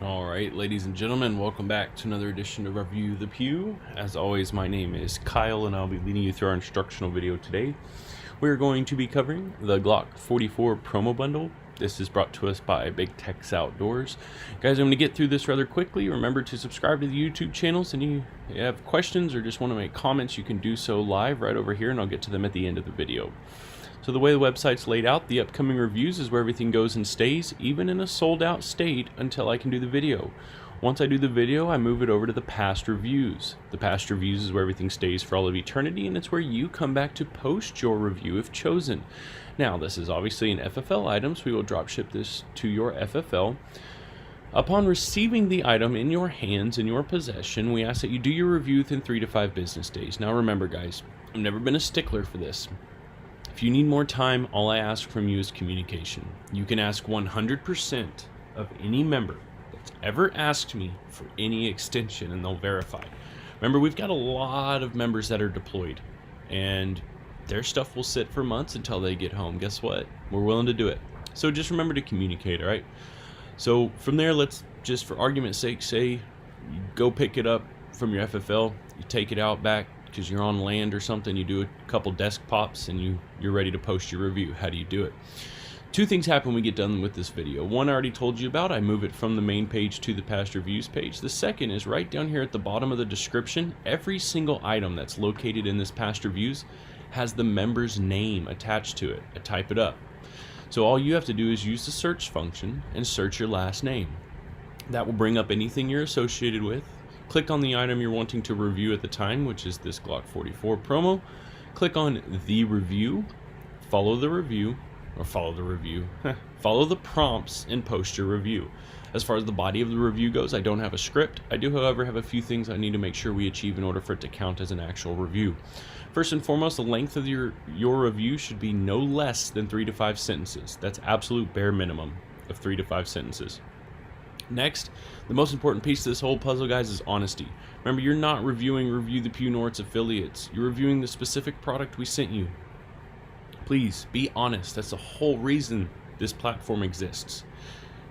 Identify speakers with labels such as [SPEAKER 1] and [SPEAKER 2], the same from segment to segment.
[SPEAKER 1] Alright, ladies and gentlemen, welcome back to another edition of Review the Pew. As always, my name is Kyle and I'll be leading you through our instructional video today. We're going to be covering the Glock 44 promo bundle. This is brought to us by Big Tex Outdoors. Guys, I'm going to get through this rather quickly. Remember to subscribe to the YouTube channels, and you have questions or just want to make comments, you can do so live right over here and I'll get to them at the end of the video. So the way the website's laid out, the upcoming reviews is where everything goes and stays, even in a sold out state, until I can do the video. Once I do the video, I move it over to the past reviews. The past reviews is where everything stays for all of eternity, and it's where you come back to post your review if chosen. Now, this is obviously an FFL item, so we will drop ship this to your FFL. Upon receiving the item in your hands, in your possession, we ask that you do your review within 3 to 5 business days. Now remember, guys, I've never been a stickler for this. If you need more time, all I ask from you is communication. You can ask 100% of any member that's ever asked me for any extension and they'll verify. Remember, we've got a lot of members that are deployed and their stuff will sit for months until they get home. Guess what? We're willing to do it. So just remember to communicate, all right? So from there, let's just, for argument's sake, say you go pick it up from your FFL, you take it out back because you're on land or something, you do a couple desk pops and you're ready to post your review. How do you do it? 2 things happen when we get done with this video. One I already told you about. I move it from the main page to the past reviews page. The second is right down here at the bottom of the description. Every single item that's located in this past reviews has the member's name attached to it. I type it up. So all you have to do is use the search function and search your last name. That will bring up anything you're associated with. Click on the item you're wanting to review at the time, which is this Glock 44 promo. Click on the review, follow the review, follow the prompts and post your review. As far as the body of the review goes, I don't have a script. I do, however, have a few things I need to make sure we achieve in order for it to count as an actual review. First and foremost, the length of your review should be no less than 3 to 5 sentences. That's absolute bare minimum of 3 to 5 sentences. Next, the most important piece of this whole puzzle, guys, is honesty. Remember, you're not reviewing Review the Pew nor its affiliates. You're reviewing the specific product we sent you. Please be honest. That's the whole reason this platform exists.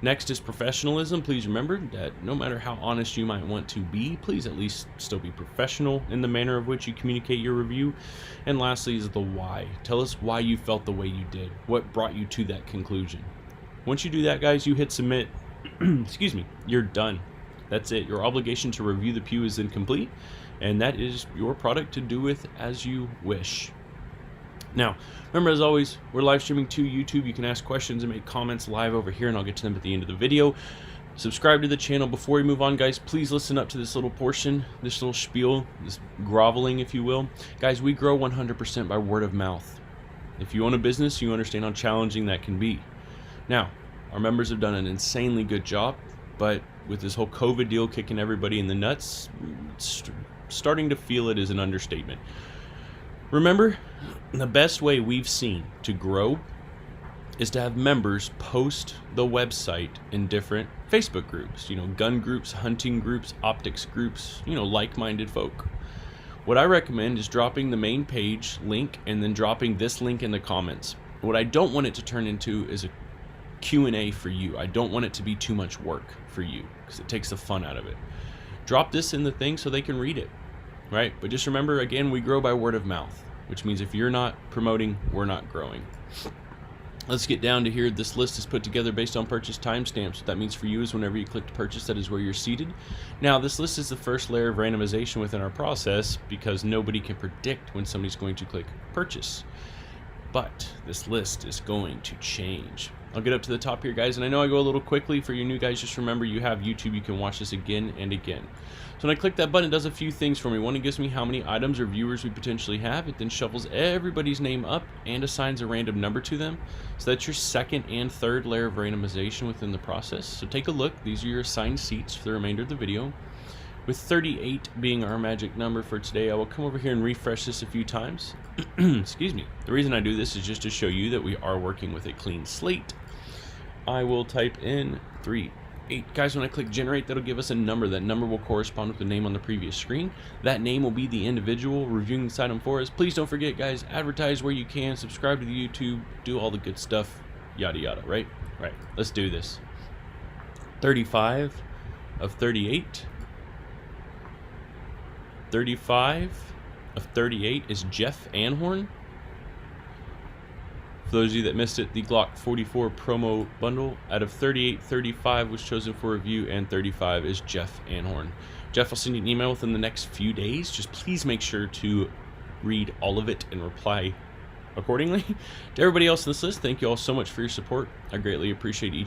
[SPEAKER 1] Next is professionalism. Please remember that no matter how honest you might want to be, please at least still be professional in the manner of which you communicate your review. And lastly is the why. Tell us why you felt the way you did. What brought you to that conclusion? Once you do that, guys, you hit submit. Excuse me, you're done. That's it. Your obligation to review the Pew is incomplete, and that is your product to do with as you wish. Now, remember, as always, we're live streaming to YouTube. You can ask questions and make comments live over here, and I'll get to them at the end of the video. Subscribe to the channel. Before we move on, guys, please listen up to this little portion, this little spiel, this groveling, if you will. Guys, we grow 100% by word of mouth. If you own a business, you understand how challenging that can be. Now, our members have done an insanely good job, but with this whole COVID deal kicking everybody in the nuts, starting to feel it is an understatement. Remember, the best way we've seen to grow is to have members post the website in different Facebook groups, gun groups, hunting groups, optics groups, like-minded folk. What I recommend is dropping the main page link and then dropping this link in the comments. What I don't want it to turn into is a Q&A for you. I don't want it to be too much work for you because it takes the fun out of it. Drop this in the thing so they can read it, right? But just remember, again, we grow by word of mouth, which means if you're not promoting, we're not growing. Let's get down to here. This list is put together based on purchase timestamps. What that means for you is whenever you click to purchase, that is where you're seated. Now, this list is the first layer of randomization within our process because nobody can predict when somebody's going to click purchase. But this list is going to change. I'll get up to the top here, guys, and I know I go a little quickly. For you new guys, just remember you have YouTube. You can watch this again and again. So when I click that button, it does a few things for me. One, it gives me how many items or viewers we potentially have. It then shuffles everybody's name up and assigns a random number to them. So that's your second and third layer of randomization within the process. So take a look. These are your assigned seats for the remainder of the video. With 38 being our magic number for today, I will come over here and refresh this a few times. Excuse me. The reason I do this is just to show you that we are working with a clean slate. I will type in 38. Guys, when I click generate, that'll give us a number. That number will correspond with the name on the previous screen. That name will be the individual reviewing this item for us. Please don't forget, guys, advertise where you can, subscribe to the YouTube, do all the good stuff, yada yada, right? Right, let's do this. 35 of 38. 35 of 38 is Jeff Anhorn. For those of you that missed it, the Glock 44 promo bundle out of 38, 35 was chosen for review, and 35 is Jeff Anhorn. Jeff will send you an email within the next few days. Just please make sure to read all of it and reply accordingly. To everybody else in this list, thank you all so much for your support. I greatly appreciate each